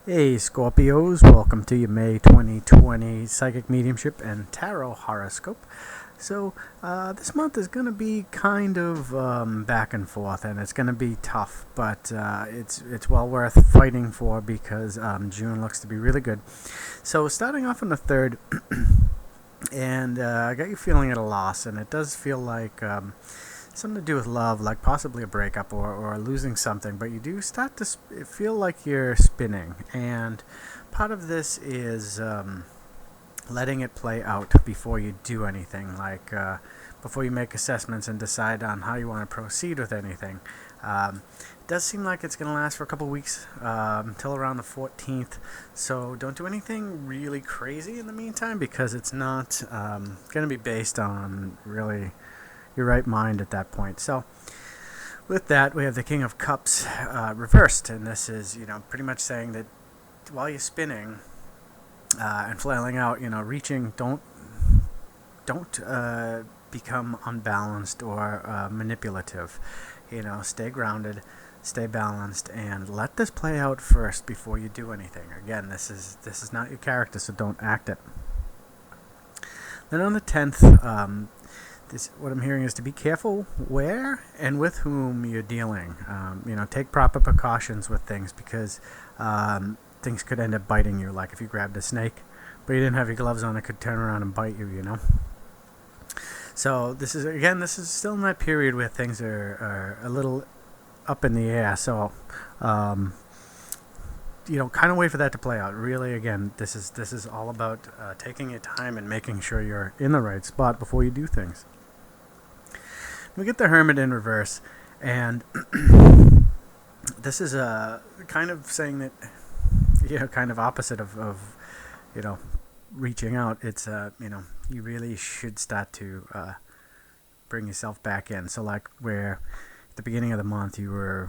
Hey Scorpios, welcome to your May 2020 Psychic Mediumship and Tarot Horoscope. This month is going to be kind of back and forth, and it's going to be tough, but it's well worth fighting for because June looks to be really good. So, starting off on the 3rd, and I got you feeling at a loss, and it does feel like something to do with love, like possibly a breakup or losing something, but you do start to feel like you're spinning. And part of this is letting it play out before you do anything, before you make assessments and decide on how you want to proceed with anything. It does seem like it's going to last for a couple weeks, until around the 14th, so don't do anything really crazy in the meantime because it's not going to be based on really your right mind at that point. So with that, we have the King of Cups reversed, and this is, pretty much saying that while you're spinning and flailing out, reaching, don't become unbalanced or manipulative. Stay grounded, stay balanced, and let this play out first before you do anything. Again, this is not your character, so don't act it. Then on the 10th, what I'm hearing is to be careful where and with whom you're dealing. Take proper precautions with things because things could end up biting you. Like if you grabbed a snake, but you didn't have your gloves on, it could turn around and bite you. So this is still in that period where things are a little up in the air. So, kind of wait for that to play out. Really, again, this is all about taking your time and making sure you're in the right spot before you do things. We get the Hermit in reverse, and this is kind of saying that, kind of opposite of reaching out. It's you really should start to bring yourself back in. So like where at the beginning of the month you were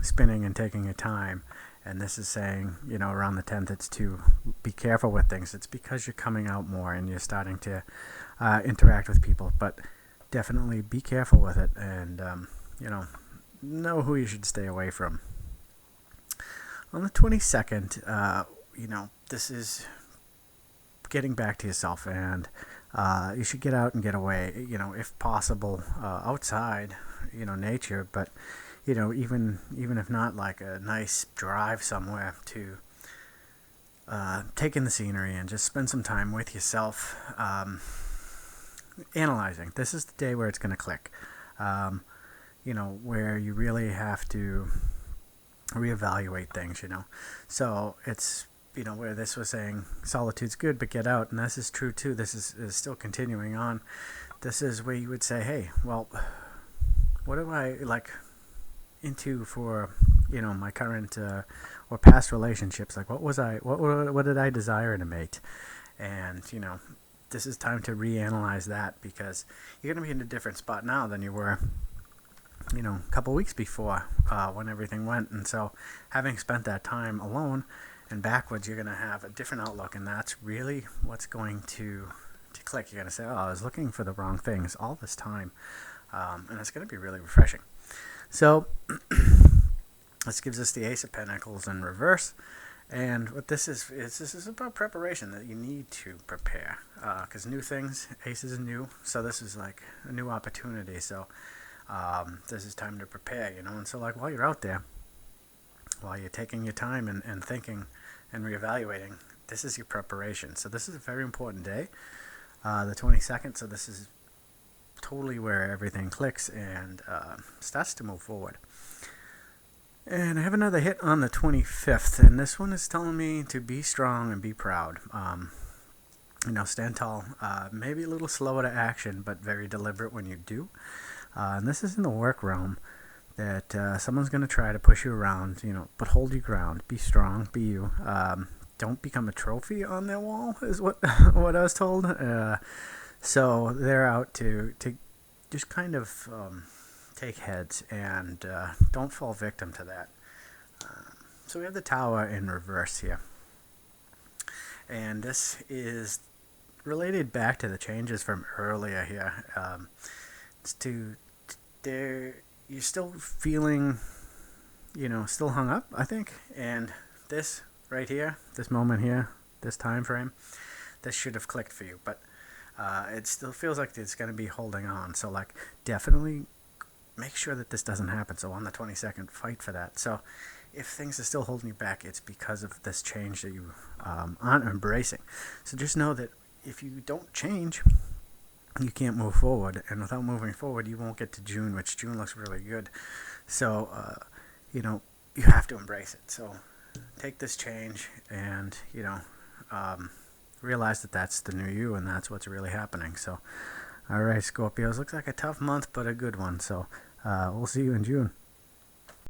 spinning and taking your time, and this is saying, around the 10th, it's to be careful with things. It's because you're coming out more and you're starting to interact with people, but definitely be careful with it, and know who you should stay away from. On the 22nd, this is getting back to yourself, and you should get out and get away, if possible, outside, nature, but even if not, like a nice drive somewhere to take in the scenery and just spend some time with yourself, analyzing. This is the day where it's going to click, where you really have to reevaluate things, So it's, where this was saying solitude's good, but get out, and this is true too. This is still continuing on. This is where you would say, hey, well, what am I into for, my current or past relationships? Like, what did I desire in a mate? And, this is time to reanalyze that because you're going to be in a different spot now than you were, a couple weeks before when everything went. And so having spent that time alone and backwards, you're going to have a different outlook, and that's really what's going to click. You're going to say, oh, I was looking for the wrong things all this time, and it's going to be really refreshing. So this gives us the Ace of Pentacles in reverse. And what this is about preparation, that you need to prepare, because new things, aces is new, so this is like a new opportunity. So this is time to prepare, and so like while you're out there, while you're taking your time and thinking and reevaluating, this is your preparation. So this is a very important day, the 22nd, so this is totally where everything clicks and starts to move forward. And I have another hit on the 25th, and this one is telling me to be strong and be proud. Stand tall, maybe a little slower to action, but very deliberate when you do. And this is in the work realm, that someone's going to try to push you around, but hold your ground. Be strong, be you. Don't become a trophy on their wall, is what what I was told. So they're out to just kind of take heads, and don't fall victim to that. So we have the Tower in reverse here, and this is related back to the changes from earlier here. It's to there, you're still feeling, still hung up, I think, and this right here, this moment here, this time frame, this should have clicked for you, but it still feels like it's going to be holding on. So like, definitely make sure that this doesn't happen. So on the 22nd, fight for that. So if things are still holding you back, it's because of this change that you aren't embracing. So just know that if you don't change, you can't move forward, and without moving forward, you won't get to June, which June looks really good. So you have to embrace it. So take this change, and realize that that's the new you, and that's what's really happening. So, all right, Scorpios, looks like a tough month, but a good one. So we'll see you in June.